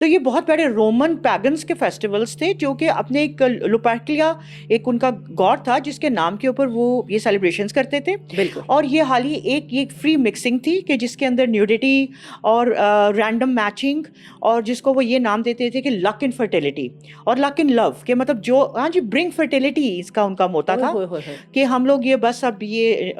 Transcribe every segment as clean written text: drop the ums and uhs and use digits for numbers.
تو یہ بہت بڑے رومن پیگنس کے فیسٹیولز تھے جو کہ اپنے ایک لوپرکلیا ایک ان کا گاڈ تھا جس کے نام کے اوپر وہ یہ سیلیبریشنز کرتے تھے. بالکل. اور یہ حال ہی ایک یہ فری مکسنگ تھی کہ جس کے اندر نیوڈیٹی اور رینڈم میچنگ اور جس کو وہ یہ نام دیتے تھے کہ لک ان فرٹیلیٹی اور لک ان لو کہ مطلب جو ہاں جی برنگ فرٹیلیٹی اس کا ان کا موٹا تھا کہ ہم لوگ یہ بس اب یہ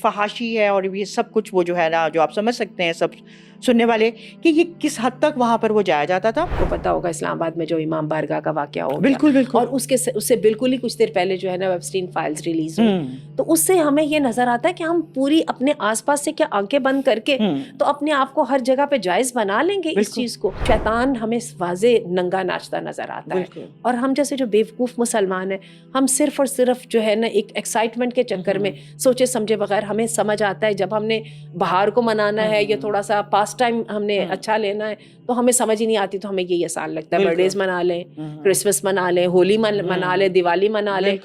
فحاشی ہے اور یہ سب کچھ وہ جو ہے نا جو آپ سمجھ سکتے ہیں سب سننے والے کہ یہ کس حد تک وہاں پر وہ جایا جاتا تھا. کو پتا ہوگا اسلام آباد میں جو امام بارگاہ کا واقعہ ہو گیا, بالکل بالکل, اور اس سے بالکل ہی کچھ دیر پہلے جو ہے نا ویبسٹین فائلز ریلیز ہوئی, تو اس سے ہمیں یہ نظر آتا ہے کہ ہم پوری اپنے آس پاس سے کیا آنکھیں بند کر کے تو اپنے آپ کو ہر جگہ پہ جائز بنا لیں گے اس چیز کو. شیطان ہمیں واضح ننگا ناچتا نظر آتا ہے, اور ہم جیسے جو بیوقوف مسلمان ہیں ہم صرف اور صرف جو ہے نا ایک ایکسائٹمنٹ کے چکر میں سوچے سمجھے بغیر, ہمیں سمجھ آتا ہے جب ہم نے بہار کو منانا ہے یا تھوڑا سا پاس ٹائم ہم نے اچھا لینا ہے تو ہمیں سمجھ ہی نہیں آتی, تو ہمیں یہ آسان لگتا ہے برتھ ڈیز منا لیں, کرسمس منا لیں, ہولی منا لیں, دیوالی منا لیں.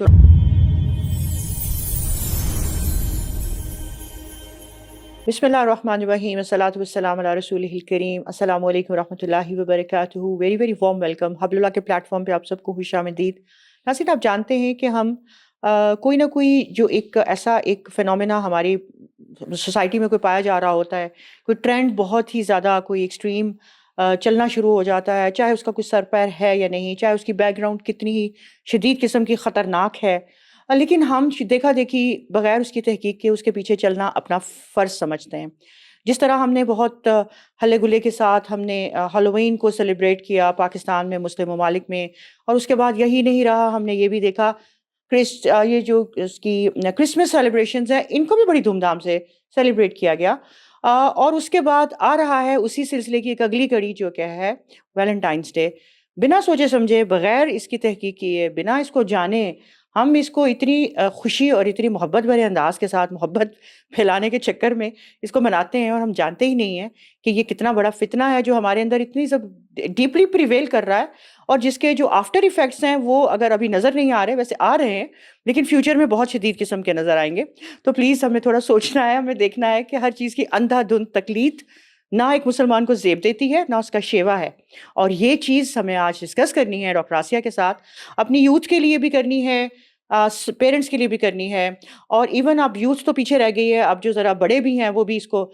بسم اللہ الرحمن الرحیم, الصلاۃ والسلام علی رسولہ الکریم. السلام علیکم ورحمۃ اللہ وبرکاتہ. Very very warm welcome. حبل اللہ کے پلیٹ فارم پہ آپ سب کو خوش آمدید. ناصرین, آپ جانتے ہیں کہ ہم کوئی نہ کوئی جو ایک ایسا ایک فینومینا ہماری سوسائٹی میں کوئی پایا جا رہا ہوتا ہے, کوئی ٹرینڈ بہت ہی زیادہ کوئی ایکسٹریم چلنا شروع ہو جاتا ہے, چاہے اس کا کوئی سر پیر ہے یا نہیں, چاہے اس کی بیک گراؤنڈ کتنی ہی شدید قسم کی خطرناک ہے, لیکن ہم دیکھا دیکھی بغیر اس کی تحقیق کے اس کے پیچھے چلنا اپنا فرض سمجھتے ہیں. جس طرح ہم نے بہت ہلے گلے کے ساتھ ہم نے ہالووین کو سیلیبریٹ کیا پاکستان میں, مسلم ممالک میں, اور اس کے بعد یہی نہیں رہا, ہم نے یہ بھی دیکھا یہ جو اس کی کرسمس سیلیبریشنز ہیں ان کو بھی بڑی دھوم دھام سے سیلیبریٹ کیا گیا. اور اس کے بعد آ رہا ہے اسی سلسلے کی ایک اگلی کڑی جو کہ ہے ویلنٹائنس ڈے. بنا سوچے سمجھے, بغیر اس کی تحقیق کیے, بنا اس کو جانے, ہم اس کو اتنی خوشی اور اتنی محبت بھرے انداز کے ساتھ محبت پھیلانے کے چکر میں اس کو مناتے ہیں, اور ہم جانتے ہی نہیں ہیں کہ یہ کتنا بڑا فتنہ ہے جو ہمارے اندر اتنی سب ڈیپلی پریویل کر رہا ہے, اور جس کے جو آفٹر ایفیکٹس ہیں وہ اگر ابھی نظر نہیں آ رہے, ویسے آ رہے ہیں لیکن فیوچر میں بہت شدید قسم کے نظر آئیں گے. تو پلیز ہمیں تھوڑا سوچنا ہے, ہمیں دیکھنا ہے کہ ہر چیز کی اندھا دھند تقلید نہ ایک مسلمان کو زیب دیتی ہے نہ اس کا شیوا ہے. اور یہ چیز ہمیں آج ڈسکس کرنی ہے ڈاکٹر آسیہ کے ساتھ, اپنی یوتھ کے لیے بھی کرنی ہے, پیرنٹس کے لیے بھی کرنی ہے, اور ایون اب یوتھ تو پیچھے رہ گئی ہے, اب جو ذرا بڑے بھی ہیں وہ بھی اس کو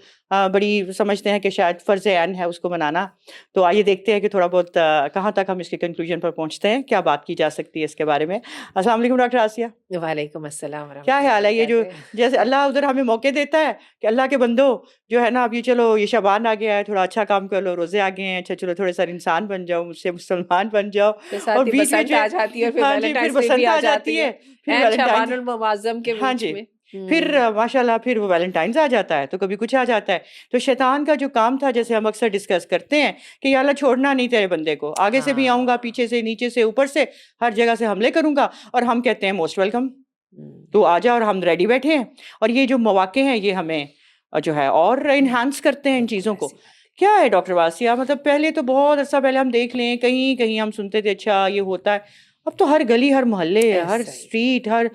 بڑی سمجھتے ہیں کہ شاید فرض عین ہے اس کو منانا. تو آئیے دیکھتے ہیں کہ تھوڑا بہت کہاں تک ہم اس کے کنکلوژن پر پہنچتے ہیں, کیا بات کی جا سکتی ہے اس کے بارے میں. السلام علیکم ڈاکٹر آسیہ. وعلیکم السلام. کیا خیال ہے یہ جو جیسے اللہ ادھر ہمیں موقع دیتا ہے کہ اللہ کے بندو جو ہے نا, اب یہ چلو یہ شعبان آ گیا ہے, تھوڑا اچھا کام کر لو, روزے آ گئے ہیں, اچھا چلو تھوڑے سارے انسان بن جاؤ, مجھ سے مسلمان بن جاؤ, اور بیچ میں آ جاتی ہے, ہاں جی پھر بسنت آ جاتی ہے, پھر شعبان المعظم کے ہاں جی پھر ماشاء اللہ پھر وہ ویلنٹائنز آ جاتا ہے, تو کبھی کچھ آ جاتا ہے. تو شیطان کا جو کام تھا, جیسے ہم اکثر ڈسکس کرتے ہیں کہ یا اللہ چھوڑنا نہیں تیرے بندے کو, آگے سے بھی آؤں گا, پیچھے سے, نیچے سے, اوپر سے, ہر جگہ سے حملے کروں گا, اور ہم کہتے ہیں موسٹ ویلکم, تو آ جا, اور ہم ریڈی بیٹھے ہیں. اور یہ جو مواقع ہیں یہ ہمیں جو ہے اور انہانس کرتے ہیں ان چیزوں کو. کیا ہے ڈاکٹر واسیہ, مطلب پہلے تو بہت عرصہ پہلے ہم دیکھ لیں کہیں کہیں ہم سنتے تھے اچھا یہ ہوتا ہے, اب تو ہر گلی, ہر محلے, ہر اسٹریٹ, ہر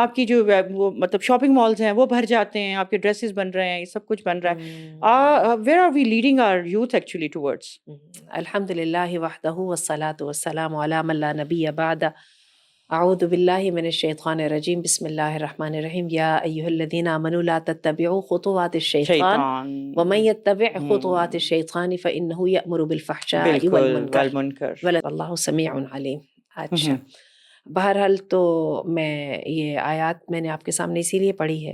آپ کی جو وہ مطلب شاپنگ مالز ہیں وہ بھر جاتے ہیں, آپ کے ڈریسز بن رہے ہیں, یہ سب کچھ بن رہا ہے. Where are we leading our youth actually towards? الحمد للہ وحدہ والصلاۃ والسلام علی من لا نبی بعدہ. اعوذ باللہ من الشیطان الرجیم, بسم اللہ الرحمن الرحیم. یا ایھا الذین آمنوا لا تتبعوا خطوات الشیطان ومن یتبع خطوات الشیطان فانہ یأمر بالفحشاء والمنکر واللہ سمیع علیم. اچھا, بہرحال تو میں یہ آیات میں نے آپ کے سامنے اسی لیے پڑھی ہے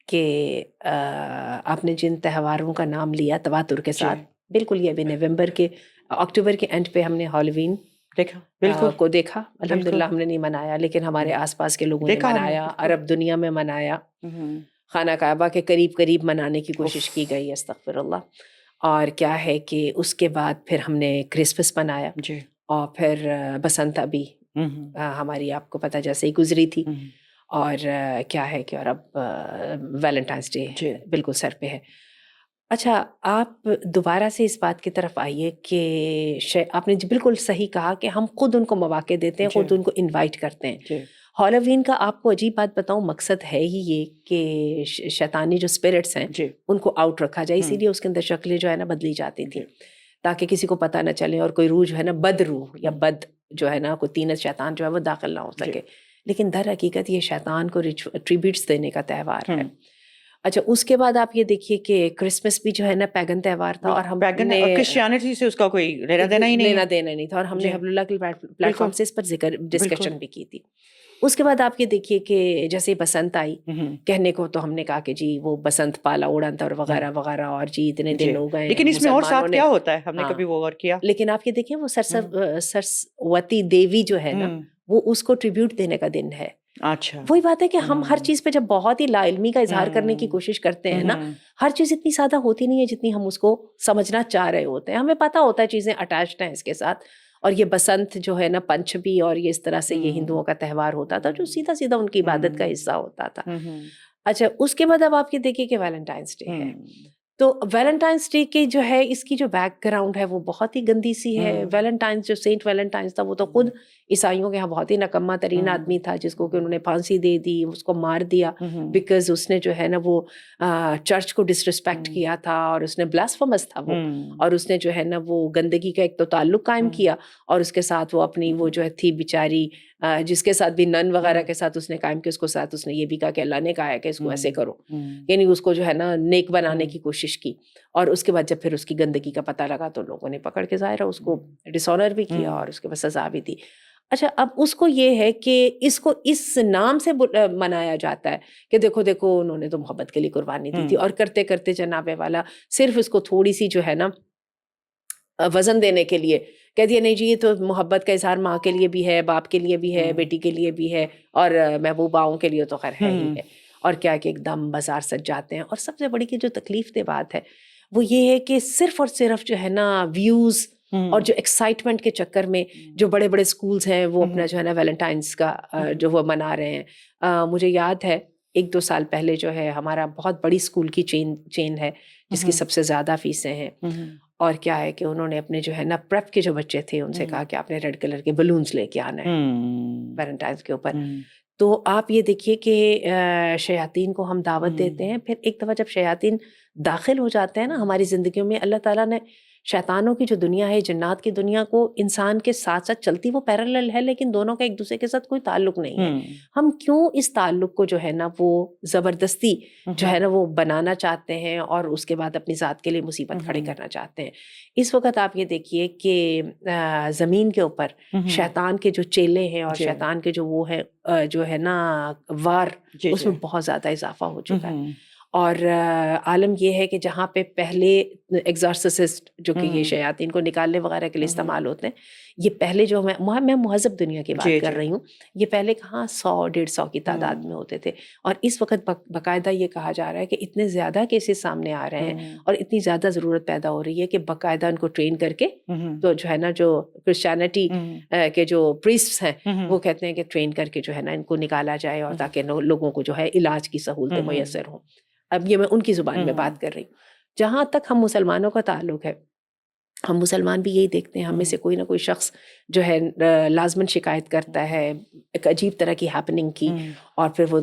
کہ آپ نے جن تہواروں کا نام لیا تواتر کے ساتھ, بالکل یہ ابھی نومبر کے اکتوبر کے اینڈ پہ ہم نے ہالووین دیکھا, بالکل کو دیکھا. الحمدللہ ہم نے نہیں منایا, لیکن ہمارے آس پاس کے لوگوں نے منایا, عرب دنیا میں منایا, خانہ کعبہ کے قریب قریب منانے کی کوشش کی گئی, استغفر اللہ. اور کیا ہے کہ اس کے بعد پھر ہم نے کرسمس منایا, اور پھر بسنت ابھی ہماری آپ کو پتہ جیسے ہی گزری تھی, اور کیا ہے کہ اور اب ویلنٹائنس ڈے بالکل سر پہ ہے. اچھا, آپ دوبارہ سے اس بات کی طرف آئیے کہ آپ نے بالکل صحیح کہا کہ ہم خود ان کو مواقع دیتے ہیں, خود ان کو انوائٹ کرتے ہیں. ہالووین کا آپ کو عجیب بات بتاؤں, مقصد ہے ہی یہ کہ شیطانی جو اسپرٹس ہیں ان کو آؤٹ رکھا جائے, اسی لیے اس کے اندر شکلیں جو ہے نا بدلی جاتی تھیں, تاکہ کسی کو پتہ نہ چلے اور کوئی روح جو ہے نا بد روح یا بد جو ہے نا کوئی طینت شیطان جو ہے وہ داخل نہ ہو سکے. لیکن در حقیقت یہ شیطان کو ٹریبیوٹس دینے کا تہوار ہے. اچھا اس کے بعد آپ یہ دیکھیے کہ کرسمس بھی جو ہے نا پیگن تہوار تھا اور ہم نے کرسچینٹی سے اس کا کوئی لینا دینا نہیں تھا اور ہم نے حبل اللہ کے پلیٹ فارم سے اس پر ڈسکشن بھی کی تھی. اس کے بعد آپ یہ دیکھیے کہ جیسے بسنت آئی, کہنے کو تو ہم نے کہا کہ جی وہ بسنت پالا اڑنت اور وغیرہ وغیرہ اور جی اتنے دن ہو گئے, لیکن اس میں اور ساتھ کیا ہوتا ہے ہم نے کبھی وہ غور کیا. لیکن آپ یہ دیکھیں وہ سرسوتی دیوی جو ہے نا وہ اس کو ٹریبیوٹ دینے کا دن ہے. اچھا وہی بات ہے کہ ہم ہر چیز پہ جب بہت ہی لا علمی کا اظہار کرنے کی کوشش کرتے ہیں نا, ہر چیز اتنی سادہ ہوتی نہیں ہے جتنی ہم اس کو سمجھنا چاہ رہے ہوتے ہیں. ہمیں پتہ ہوتا ہے چیزیں اٹیچڈ ہیں اس کے ساتھ, اور یہ بسنت جو ہے نا پنچمی اور یہ اس طرح سے یہ ہندوؤں کا تہوار ہوتا تھا جو سیدھا سیدھا ان کی عبادت کا حصہ ہوتا تھا. اچھا اس کے بعد اب آپ یہ دیکھیے کہ ویلنٹائنس ڈے ہے. تو ویلنٹائنس ڈے کی جو ہے اس کی جو بیک گراؤنڈ ہے وہ بہت ہی گندی سی ہے. ویلنٹائنس جو سینٹ ویلنٹائنس تھا وہ تو خود عیسائیوں کے یہاں بہت ہی نکما ترین آدمی تھا جس کو کہ انہوں نے پھانسی دے دی, اس کو مار دیا بیکاز اس نے جو ہے نا وہ چرچ کو ڈسرسپیکٹ کیا تھا اور اس نے بلاسفیمس تھا وہ, اور اس نے جو ہے نا وہ گندگی کا ایک تو تعلق قائم کیا اور اس کے ساتھ وہ اپنی وہ جو ہے تھی بیچاری جس کے ساتھ بھی نن وغیرہ کے ساتھ اس نے قائم کیا, اس کو ساتھ اس نے یہ بھی کہا کہ اللہ نے کہا ہے کہ اس کو ایسے کرو, یعنی اس کو جو ہے نا نیک بنانے کی کوشش کی. اور اس کے بعد جب پھر اس کی گندگی کا پتہ لگا تو لوگوں نے پکڑ کے ظاہر ہے اس کو ڈس آنر بھی کیا اور اس کے بعد سزا بھی دی. اچھا اب اس کو یہ ہے کہ اس کو اس نام سے منایا جاتا ہے کہ دیکھو دیکھو انہوں نے تو محبت کے لیے قربانی دی تھی, اور کرتے کرتے جناب والا صرف اس کو تھوڑی سی جو ہے نا وزن دینے کے لیے کہہ دیا نہیں جی یہ تو محبت کا اظہار ماں کے لیے بھی ہے, باپ کے لیے بھی ہے, بیٹی کے لیے بھی ہے, اور محبوباؤں کے لیے تو خیر ہے ہی ہے. اور کیا کہ ایک دم بازار سج جاتے ہیں. اور سب سے بڑی کی جو تکلیف دہ بات ہے وہ یہ ہے کہ صرف اور صرف جو ہے نا ویوز اور جو ایکسائٹمنٹ کے چکر میں جو بڑے بڑے اسکولز ہیں وہ اپنا جو ہے نا ویلنٹائنس کا جو وہ منا رہے ہیں. مجھے یاد ہے 1-2 سال پہلے جو ہے ہمارا بہت بڑی اسکول کی چین ہے جس کی سب سے زیادہ فیسیں ہیں, اور کیا ہے کہ انہوں نے اپنے جو ہے نا پریپ کے جو بچے تھے ان سے کہا کہ آپ نے ریڈ کلر کے بلونز لے کے آنا ہے ویلنٹائنس کے اوپر. تو آپ یہ دیکھیے کہ شیاطین کو ہم دعوت دیتے ہیں, پھر ایک دفعہ جب شیاطین داخل ہو جاتے ہیں نا ہماری زندگیوں میں, اللہ تعالیٰ نے شیطانوں کی جو دنیا ہے, جنات کی دنیا کو انسان کے ساتھ ساتھ چلتی وہ پیرالل ہے, لیکن دونوں کا ایک دوسرے کے ساتھ کوئی تعلق نہیں ہے. ہم کیوں اس تعلق کو جو ہے نا وہ زبردستی جو ہے نا وہ بنانا چاہتے ہیں اور اس کے بعد اپنی ذات کے لیے مصیبت کھڑی کرنا چاہتے ہیں. اس وقت آپ یہ دیکھیے کہ زمین کے اوپر شیطان کے جو چیلے ہیں اور شیطان کے جو وہ ہے جو ہے نا وار, اس میں بہت زیادہ اضافہ ہو چکا ہے. اور عالم یہ ہے کہ جہاں پہ پہلے ایگزارسسٹ جو کہ یہ شیاطین کو نکالنے وغیرہ کے لیے استعمال ہوتے ہیں, یہ پہلے جو میں مہذب دنیا کی بات کر رہی ہوں, یہ پہلے کہاں 100-150 کی تعداد میں ہوتے تھے, اور اس وقت باقاعدہ یہ کہا جا رہا ہے کہ اتنے زیادہ کیسز سامنے آ رہے ہیں اور اتنی زیادہ ضرورت پیدا ہو رہی ہے کہ باقاعدہ ان کو ٹرین کر کے تو جو ہے نا جو کرسچینٹی کے جو پریسٹس ہیں وہ کہتے ہیں کہ ٹرین کر کے جو ہے نا ان کو نکالا جائے اور تاکہ لوگوں کو جو ہے علاج کی سہولتیں میسر ہوں. اب یہ میں ان کی زبان میں بات کر رہی ہوں. جہاں تک ہم مسلمانوں کا تعلق ہے, ہم مسلمان بھی یہی دیکھتے ہیں, ہم میں سے کوئی نہ کوئی شخص جو ہے لازماً شکایت کرتا ہے ایک عجیب طرح کی ہیپننگ کی, اور پھر وہ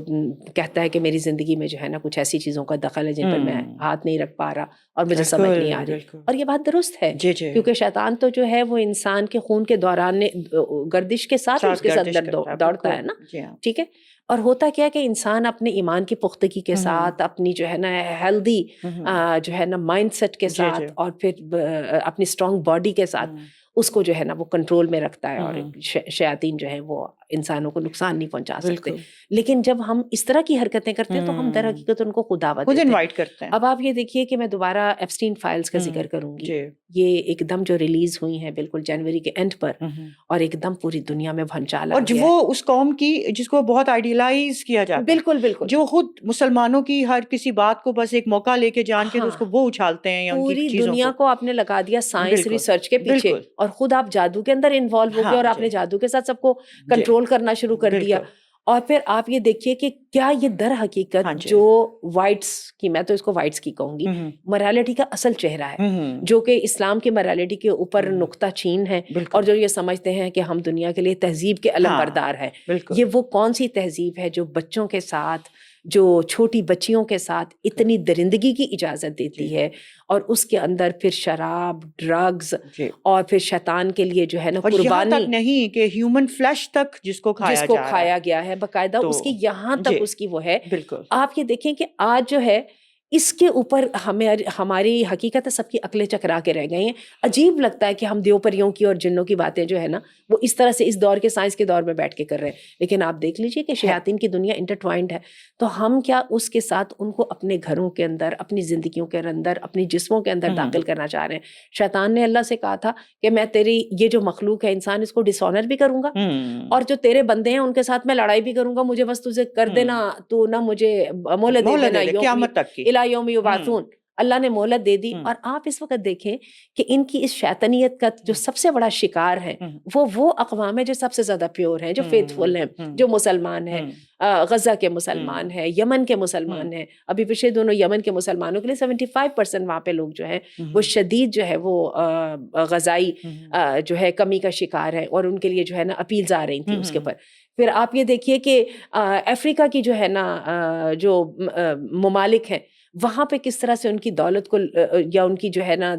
کہتا ہے کہ میری زندگی میں جو ہے نا کچھ ایسی چیزوں کا دخل ہے جن پر میں ہاتھ نہیں رکھ پا رہا اور مجھے سمجھ نہیں آ رہی. اور یہ بات درست ہے کیونکہ شیطان تو جو ہے وہ انسان کے خون کے دوران گردش کے ساتھ اس کے ساتھ دوڑتا ہے نا, ٹھیک ہے. اور ہوتا کیا کہ انسان اپنے ایمان کی پختگی کے ساتھ, اپنی جو ہے نا ہیلدی جو ہے نا مائنڈ سیٹ کے ساتھ, اور پھر اپنی اسٹرانگ باڈی کے ساتھ اس کو جو ہے نا وہ کنٹرول میں رکھتا ہے, اور شیاطین جو ہے وہ انسانوں کو نقصان نہیں پہنچا سکتے. لیکن جب ہم اس طرح کی حرکتیں کرتے ہیں تو ہم در حقیقت ان کو خداوت انوائٹ کرتے ہیں. اب آپ یہ دیکھیے کہ میں دوبارہ ایپسٹین فائلز کا ذکر کروں گی. یہ ایک دم جو ریلیز ہوئی ہیں بالکل جنوری کے اینڈ پر, اور ایک دم پوری دنیا میں بھنچال, اور وہ اس قوم کی جس کو بہت آئیڈیلائز کیا جاتا ہے, بالکل بالکل, جو خود مسلمانوں کی ہر کسی بات کو بس ایک موقع لے کے جان کے اس کو وہ اچھالتے ہیں, پوری دنیا کو آپ نے لگا دیا سائنس ریسرچ کے پیچھے, اور خود آپ جادو کے اندر انوالو ہو گئے اور آپ نے جادو کے ساتھ سب کو کنٹرول کرنا شروع کر دیا. اور پھر آپ یہ دیکھیے کہ کیا یہ در حقیقت جو وائٹس کی, میں تو اس کو وائٹس کی کہوں گی, مورالٹی کا اصل چہرہ ہے, جو کہ اسلام کی مورالٹی کے اوپر نقطہ چین ہے, اور جو یہ سمجھتے ہیں کہ ہم دنیا کے لیے تہذیب کے علم بردار ہیں. یہ وہ کون سی تہذیب ہے جو بچوں کے ساتھ جو چھوٹی بچیوں کے ساتھ اتنی درندگی کی اجازت دیتی ہے اور اس کے اندر پھر شراب، ڈرگز اور پھر شیطان کے لیے جو ہے نا قربانی تک نہیں کہ ہیومن فلیش تک جس کو کھایا گیا ہے باقاعدہ اس کی یہاں تک اس کی وہ ہے. بالکل آپ یہ دیکھیں کہ آج جو ہے اس کے اوپر ہماری حقیقت سب کی عقلیں چکرا کے رہ گئی ہیں. عجیب لگتا ہے کہ ہم دیوپریوں کی اور جنوں کی باتیں جو ہے نا وہ اس طرح سے اس دور کے سائنس کے دور میں بیٹھ کے کر رہے ہیں. لیکن آپ دیکھ لیجئے کہ شیاطین کی دنیا انٹرٹوائنڈ ہے. تو ہم کیا اس کے ساتھ ان کو اپنے گھروں کے اندر، اپنی زندگیوں کے اندر، اپنی جسموں کے اندر داخل کرنا چاہ رہے ہیں. شیطان نے اللہ سے کہا تھا کہ میں تیری یہ جو مخلوق ہے انسان، اس کو ڈس آنر بھی کروں گا اور جو تیرے بندے ہیں ان کے ساتھ میں لڑائی بھی کروں گا. مجھے بس تجھے کر دینا، تو نہ مجھے مہلت دے دینا قیامت تک کی یوم یبعثون. اللہ نے مہلت دے دی. اور آپ اس وقت دیکھیں کہ ان کی اس شیطنیت کا جو سب سے بڑا شکار ہے وہ اقوام ہے جو سب سے زیادہ پیور ہیں، جو فیتھفل ہیں، جو مسلمان ہیں. غزہ کے مسلمان ہیں، یمن کے مسلمان ہیں. ابھی پچھلے دونوں یمن کے مسلمانوں کے لیے 75% وہاں پہ لوگ جو ہیں وہ شدید جو ہے وہ غذائی جو ہے کمی کا شکار ہے، اور ان کے لیے جو ہے نا اپیلز آ رہی تھیں اس کے اوپر. پھر آپ یہ دیکھیے کہ افریقہ کی جو ہے نا جو ممالک ہیں وہاں پہ کس طرح سے ان کی دولت کو یا ان کی جو ہے نا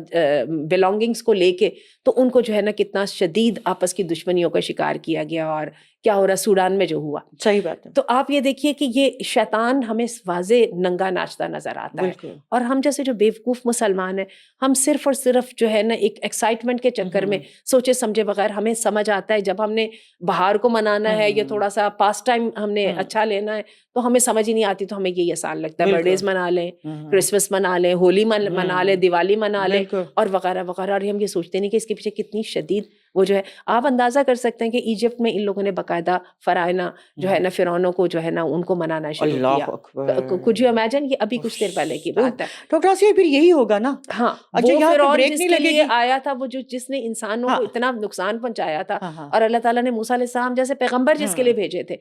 بلانگنگز کو لے کے تو ان کو جو ہے نا کتنا شدید آپس کی دشمنیوں کا شکار کیا گیا. اور کیا ہو رہا سوڈان میں جو ہوا. صحیح بات ہے. تو آپ یہ دیکھیے کہ یہ شیطان ہمیں واضح ننگا ناچتا نظر آتا ہے. اور ہم جیسے جو بیوقوف مسلمان ہیں، ہم صرف اور صرف جو ہے نا ایک ایکسائٹمنٹ کے چکر میں سوچے سمجھے بغیر، ہمیں سمجھ آتا ہے جب ہم نے بہار کو منانا ہے یا تھوڑا سا پاس ٹائم ہم نے اچھا لینا ہے تو ہمیں سمجھ ہی نہیں آتی. تو ہمیں یہی آسان لگتا ہے برتھ ڈیز منا لیں، کرسمس منا لیں، ہولی منا لیں، دیوالی منا لیں اور وغیرہ وغیرہ. اور ہم یہ سوچتے نہیں کہ اس کے پیچھے کتنی شدید وہ جو ہے. آپ اندازہ کر سکتے ہیں کہ ایجپٹ میں ان لوگوں نے باقاعدہ فرائنا جو ہے نا فرعونوں کو جو ہے نا ان کو منانا شروع کیا. کچھ یو امیجن، یہ ابھی کچھ دیر پہلے کی بات ہے. ڈاکٹر آسیہ پھر یہی ہوگا نا. ہاں، وہ فرعون جس کے لیے آیا تھا، وہ جس نے انسانوں کو اتنا نقصان پہنچایا تھا، اور اللہ تعالیٰ نے موسیٰ علیہ السلام جیسے پیغمبر جس کے لیے بھیجے تھے،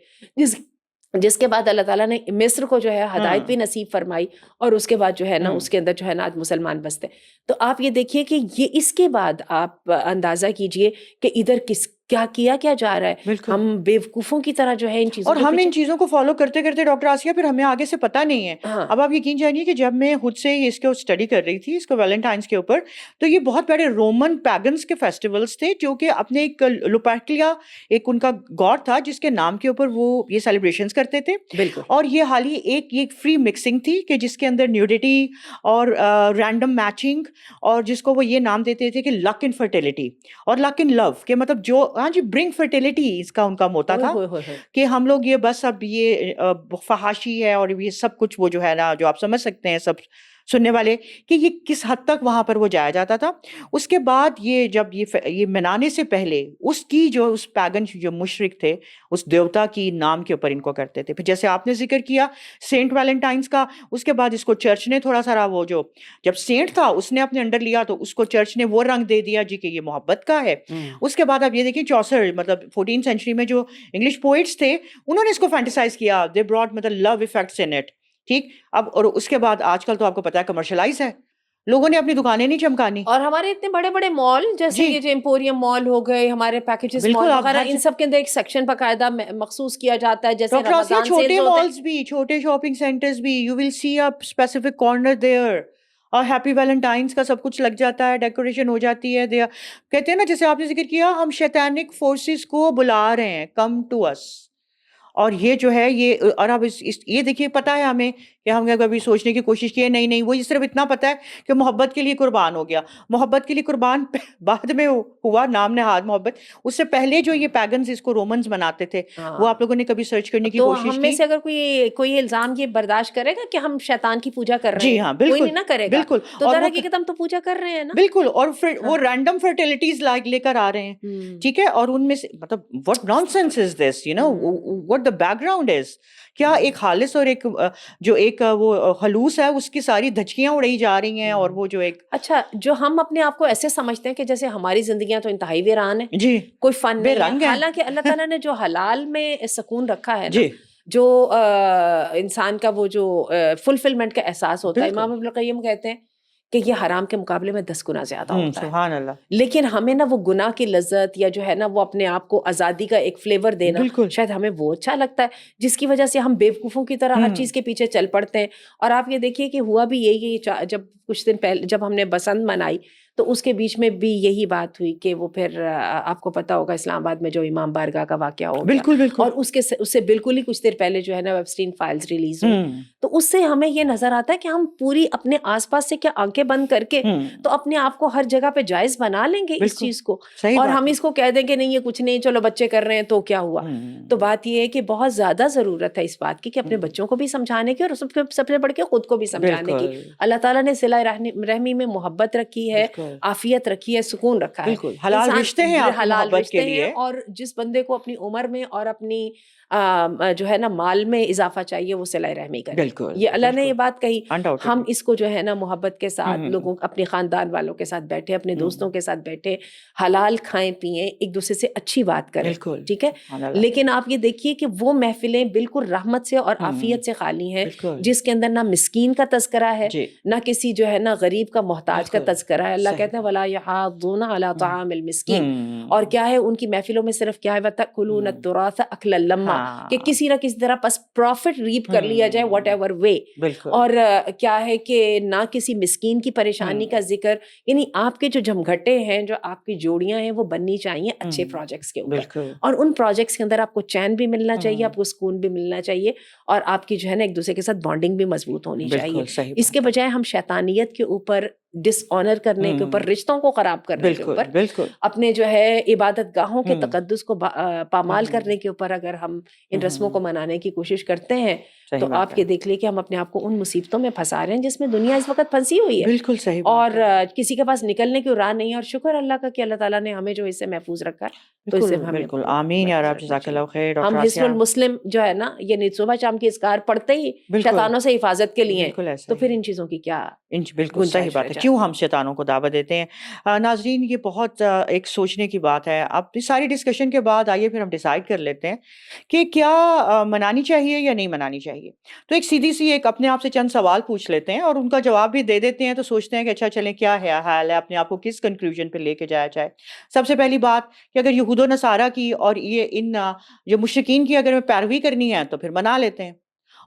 جس کے بعد اللہ تعالیٰ نے مصر کو جو ہے ہدایت بھی نصیب فرمائی، اور اس کے بعد جو ہے نا اس کے اندر جو ہے نا آج مسلمان بستے. تو آپ یہ دیکھیے کہ یہ اس کے بعد آپ اندازہ کیجئے کہ ادھر کیا جا رہا ہے. ہم بیوقوفوں کی طرح جو ہے ان چیزوں، اور ہم ان چیزوں کو فالو کرتے کرتے ڈاکٹر آسیہ پھر ہمیں آگے سے پتہ نہیں ہے. اب آپ یقین جانیے کہ جب میں خود سے اس کو اسٹڈی کر رہی تھی، اس کو ویلنٹائنس کے اوپر، تو یہ بہت بڑے رومن پیگنس کے فیسٹیولز تھے جو کہ اپنے ایک لوپرکلیا ایک ان کا گاڈ تھا جس کے نام کے اوپر وہ یہ سیلیبریشنز کرتے تھے. بالکل. اور یہ حال ہی ایک فری مکسنگ تھی کہ جس کے اندر نیوڈیٹی اور رینڈم میچنگ، اور جس کو وہ یہ نام دیتے تھے کہ لک ان فرٹیلٹی اور لک ان لو، کہ مطلب جو برنگ فرٹیلٹی اس کا ان کا موتا تھا کہ ہم لوگ یہ بس اب یہ فحاشی ہے اور یہ سب کچھ وہ جو ہے نا جو آپ سمجھ سکتے ہیں سب سننے والے کہ یہ کس حد تک وہاں پر وہ جایا جاتا تھا. اس کے بعد یہ جب یہ منانے سے پہلے اس کی جو اس پیگن جو مشرک تھے اس دیوتا کی نام کے اوپر ان کو کرتے تھے. پھر جیسے آپ نے ذکر کیا سینٹ ویلنٹائنس کا، اس کے بعد اس کو چرچ نے تھوڑا سا وہ جو جب سینٹ تھا اس نے اپنے انڈر لیا تو اس کو چرچ نے وہ رنگ دے دیا جی کہ یہ محبت کا ہے. اس کے بعد آپ یہ دیکھیں 64 مطلب 14 سینچری میں جو انگلش پوئٹس تھے انہوں نے اس کو فینٹیسائز کیا، دے براٹ مطلب لو ایفیکٹس ان اٹ. ٹھیک. اب اور اس کے بعد آج کل تو آپ کو پتا ہے کمرشلائز ہے، لوگوں نے اپنی دکانیں نہیں چمکانی. اور ہمارے اتنے بڑے بڑے مال جیسے یہ جو ایمپوریم مال ہو گئے، ہمارے پیکیجز مال وغیرہ، ان سب کے اندر ایک سیکشن باقاعدہ مخصوص کیا جاتا ہے. جیسے رمضان چھوٹے مالز بھی، چھوٹے شاپنگ سینٹرز بھی، you will see a specific corner there اور ہیپی ویلنٹائنس کا سب کچھ لگ جاتا ہے، ڈیکوریشن ہو جاتی ہے. کہتے ہیں نا جیسے آپ نے ذکر کیا ہم شیطانک فورسز کو بلا رہے ہیں کم ٹو اس. اور یہ جو ہے یہ اور اب یہ دیکھیے پتہ ہے ہمیں کہ ہم نے کبھی سوچنے کی کوشش کی ہے نہیں وہ صرف اتنا پتہ ہے کہ محبت کے لیے قربان ہو گیا. محبت کے لیے قربان بعد میں ہوا، نام نہاد محبت. اس سے پہلے جو یہ پیگنز اس کو رومنز مناتے تھے وہ آپ لوگوں نے کبھی سرچ کرنے کی کوشش کی؟ تو ہم میں سے اگر کوئی الزام یہ برداشت کرے گا کہ ہم شیطان کی پوجا کر رہے ہیں؟ جی ہاں بالکل، کوئی نہیں نہ کرے گا. بالکل. تو در حقیقت ہم تو پوجا کر رہے ہیں نا. بالکل. اور وہ رینڈم فرٹیلٹیز لے کر آ رہے ہیں. ٹھیک ہے. اور ان میں سے مطلب what nonsense is this, you know, what the background is. کیا ایک خالص اور ایک جو ایک وہ حلوس ہے اس کی ساری دھچکیاں اڑائی جا رہی ہیں. اور وہ جو ایک اچھا جو ہم اپنے آپ کو ایسے سمجھتے ہیں کہ جیسے ہماری زندگیاں تو انتہائی ویران ہیں، جی کوئی فن بے نہیں رنگ ہے. ہے. حالانکہ اللہ تعالیٰ نے جو حلال میں سکون رکھا ہے جی، جو انسان کا وہ جو فلفلمنٹ کا احساس ہوتا ہے، امام ابن القیم کہتے ہیں کہ یہ حرام کے مقابلے میں 10 گنا زیادہ ہوتا ہے. سبحان اللہ. لیکن ہمیں نا وہ گناہ کی لذت یا جو ہے نا وہ اپنے آپ کو آزادی کا ایک فلیور دینا شاید ہمیں وہ اچھا لگتا ہے, جس کی وجہ سے ہم بیوقوفوں کی طرح ہر چیز کے پیچھے چل پڑتے ہیں. اور آپ یہ دیکھیے کہ ہوا بھی یہی, جب کچھ دن پہلے جب ہم نے بسنت منائی تو اس کے بیچ میں بھی یہی بات ہوئی کہ وہ پھر آپ کو پتا ہوگا اسلام آباد میں جو امام بارگاہ کا واقعہ ہو گیا, اور اس سے بالکل ہی کچھ دیر پہلے جو ہے نا ویبسٹین فائلز ریلیز ہوئی. تو اس سے ہمیں یہ نظر آتا ہے کہ ہم پوری اپنے آس پاس سے کیا آنکھیں بند کر کے تو اپنے آپ کو ہر جگہ پہ جائز بنا لیں گے اس چیز کو, اور ہم اس کو کہہ دیں کہ نہیں یہ کچھ نہیں, چلو بچے کر رہے ہیں تو کیا ہوا. تو بات یہ ہے کہ بہت زیادہ ضرورت ہے اس بات کی کہ اپنے بچوں کو بھی سمجھانے کی اور سب سے بڑھ کے خود کو بھی سمجھانے کی. اللہ تعالیٰ نے صلہ رحمی میں محبت رکھی ہے, عافیت رکھی ہے, سکون رکھا ہے, حلال رشتے ہیں, حلال رشتے ہیں, اور جس بندے کو اپنی عمر میں اور اپنی جو ہے نا مال میں اضافہ چاہیے وہ صلہ رحمی کرے. یہ اللہ نے یہ بات کہی, ہم اس کو جو ہے نا محبت کے ساتھ لوگوں اپنے خاندان والوں کے ساتھ بیٹھے, اپنے دوستوں کے ساتھ بیٹھے, حلال کھائیں پیئیں, ایک دوسرے سے اچھی بات کریں, ٹھیک ہے. لیکن آپ یہ دیکھیے کہ وہ محفلیں بالکل رحمت سے اور عافیت سے خالی ہیں, جس کے اندر نہ مسکین کا تذکرہ ہے, نہ کسی جو ہے نا غریب کا محتاج کا تذکرہ ہے. اللہ کہتے ہیں وَلَا يَحَاضُّونَ عَلَىٰ طَعَامِ الْمِسْكِينِ, اور کیا ہے ان کی محفلوں میں صرف کیا ہے وَتَأْكُلُونَ التُّرَاثَ أَكْلًا لَمًّا, کہ کسی نہ کسی طرح بس پروفٹ ریپ کر لیا جائے واٹ ایور وے. اور کیا ہے کہ نہ کسی مسکین کی پریشانی کا ذکر, یعنی آپ کے جو جھمگھٹے ہیں, جو آپ کی جوڑیاں ہیں وہ بننی چاہیے اچھے پروجیکٹس کے اوپر, اور ان پروجیکٹس کے اندر آپ کو چین بھی ملنا چاہیے, آپ کو سکون بھی ملنا چاہیے, اور آپ کی جو ہے نا ایک دوسرے کے ساتھ بانڈنگ بھی مضبوط ہونی چاہیے. اس کے بجائے ہم شیطانیت کے اوپر, ڈس آنر کرنے کے اوپر, رشتوں کو خراب کرنے کے اوپر, اپنے جو ہے عبادت گاہوں کے تقدس کو پامال کرنے کے اوپر اگر ہم ان رسموں کو منانے کی کوشش کرتے ہیں تو آپ یہ دیکھ لیں کہ ہم اپنے آپ کو ان مصیبتوں میں پھنسا رہے ہیں جس میں دنیا اس وقت پھنسی ہوئی ہے. بالکل صحیح, اور کسی کے پاس نکلنے کی راہ نہیں ہے, اور شکر اللہ کا کہ اللہ تعالیٰ نے ہمیں جو اس سے محفوظ رکھا ہے, تو اس سے ہمیں بالکل آمین یا رب, جزاک اللہ خیر. ہم حصن المسلم جو ہے نا یہ صبح شام کی اذکار پڑھتے ہی شیطانوں سے حفاظت کے لیے, تو پھر ان چیزوں کی کیا بالکل صحیح بات ہے, کیوں ہم شیطانوں کو دعوت دیتے ہیں. ناظرین یہ بہت ایک سوچنے کی بات ہے. اب اس ساری ڈسکشن کے بعد آئیے پھر ہم ڈیسائیڈ کر لیتے ہیں کہ کیا منانی چاہیے یا نہیں منانی چاہیے. تو ایک سیدھی سی ایک اپنے آپ سے چند سوال پوچھ لیتے ہیں اور ان کا جواب بھی دے دیتے ہیں, تو سوچتے ہیں کہ اچھا چلیں کیا ہے حال ہے, اپنے آپ کو کس کنکلوژن پہ لے کے جایا جائے. سب سے پہلی بات کہ اگر یہود و نصارہ کی اور یہ ان جو مشرکین کی اگر پیروی کرنی ہے تو پھر منا لیتے ہیں,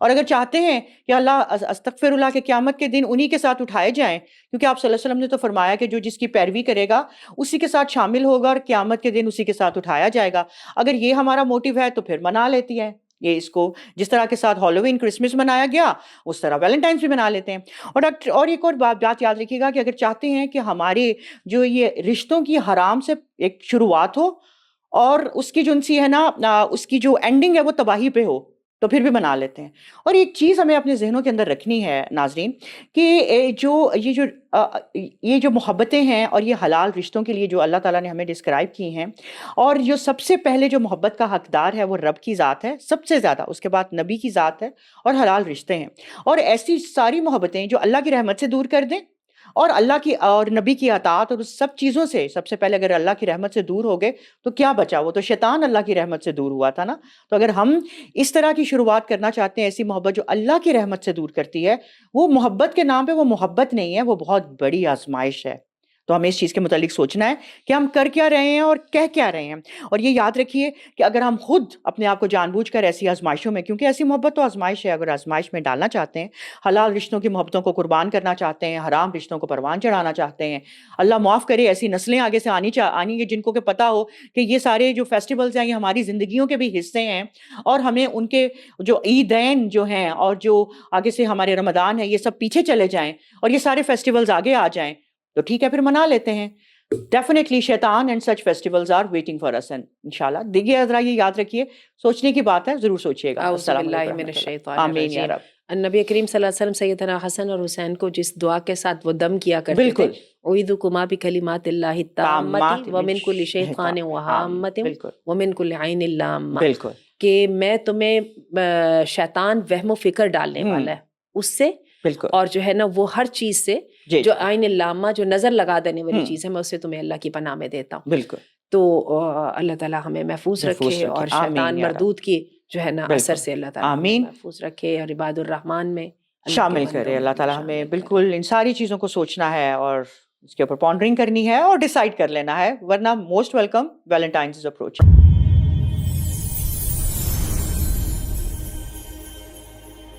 اور اگر چاہتے ہیں کہ اللہ استغفر اللہ کے قیامت کے دن انہی کے ساتھ اٹھائے جائیں, کیونکہ آپ صلی اللہ علیہ وسلم نے تو فرمایا کہ جو جس کی پیروی کرے گا اسی کے ساتھ شامل ہوگا اور قیامت کے دن اسی کے ساتھ اٹھایا جائے گا, اگر یہ ہمارا موٹیو ہے تو پھر منا لیتی ہے. یہ اس کو جس طرح کے ساتھ ہالووین کرسمس منایا گیا اس طرح ویلنٹائنس بھی منا لیتے ہیں. اور ایک اور بات یاد رکھیے گا کہ اگر چاہتے ہیں کہ ہمارے جو یہ رشتوں کی حرام سے ایک شروعات ہو اور اس کی جو ان سی ہے نا اس کی جو اینڈنگ ہے وہ تباہی پہ ہو, تو پھر بھی بنا لیتے ہیں. اور ایک چیز ہمیں اپنے ذہنوں کے اندر رکھنی ہے ناظرین کہ یہ جو محبتیں ہیں اور یہ حلال رشتوں کے لیے جو اللہ تعالیٰ نے ہمیں ڈسکرائب کی ہیں, اور جو سب سے پہلے جو محبت کا حقدار ہے وہ رب کی ذات ہے سب سے زیادہ, اس کے بعد نبی کی ذات ہے, اور حلال رشتے ہیں. اور ایسی ساری محبتیں جو اللہ کی رحمت سے دور کر دیں اور اللہ کی اور نبی کی اطاعت اور اس سب چیزوں سے, سب سے پہلے اگر اللہ کی رحمت سے دور ہو گئے تو کیا بچا, وہ تو شیطان اللہ کی رحمت سے دور ہوا تھا نا. تو اگر ہم اس طرح کی شروعات کرنا چاہتے ہیں, ایسی محبت جو اللہ کی رحمت سے دور کرتی ہے, وہ محبت کے نام پہ وہ محبت نہیں ہے, وہ بہت بڑی آزمائش ہے. تو ہمیں اس چیز کے متعلق سوچنا ہے کہ ہم کر کیا رہے ہیں اور کہہ کیا رہے ہیں. اور یہ یاد رکھیے کہ اگر ہم خود اپنے آپ کو جان بوجھ کر ایسی آزمائشوں میں, کیونکہ ایسی محبت تو آزمائش ہے, اگر آزمائش میں ڈالنا چاہتے ہیں, حلال رشتوں کی محبتوں کو قربان کرنا چاہتے ہیں, حرام رشتوں کو پروان چڑھانا چاہتے ہیں, اللہ معاف کرے ایسی نسلیں آگے سے آنی ہے جن کو کہ پتہ ہو کہ یہ سارے جو فیسٹیولز ہیں یہ ہماری زندگیوں کے بھی حصے ہیں, اور ہمیں ان کے جو عیدین جو ہیں اور جو آگے سے ہمارے رمضان ہے یہ سب پیچھے چلے جائیں اور یہ سارے فیسٹیولز آگے آ جائیں, تو ٹھیک ہے پھر منا لیتے ہیں. Definitely شیطان and such festivals are waiting for us, and انشاءاللہ دیکھیے ذرا یہ یاد رکھیے, سوچنے کی بات ہے, ضرور سوچیے گا. اعوذ باللہ من الشیطان آمین یا رب. نبی کریم صلی اللہ علیہ وسلم سیدنا حسن اور حسین کو جس دعا کے ساتھ وہ دم کیا کرتے تھے, اعیذکما بکلمات اللہ التامۃ ومن کل شیطان وہامۃ ومن کل عین لامۃ, کہ میں تمہیں شیطان وہم و فکر ڈالنے والا ہے اس سے, اور جو ہے نا وہ ہر چیز سے جو عین اللامہ جو نظر لگا دینے والی چیز ہے, میں اس سے تمہیں اللہ کی پناہ میں دیتا ہوں. بالکل. تو اللہ تعالیٰ ہمیں محفوظ رکھے اور شیطان مردود کی جو ہے نا اثر سے اللہ تعالیٰ ہمیں محفوظ رکھے, اور عباد الرحمن میں شامل کرے. اللہ تعالیٰ ہمیں بالکل ان ساری چیزوں کو سوچنا ہے اور اس کے اوپر پونڈرنگ کرنی ہے اور ڈیسائیڈ کر لینا ہے, ورنہ موسٹ ویلکم ویلنٹائنز اپروچ.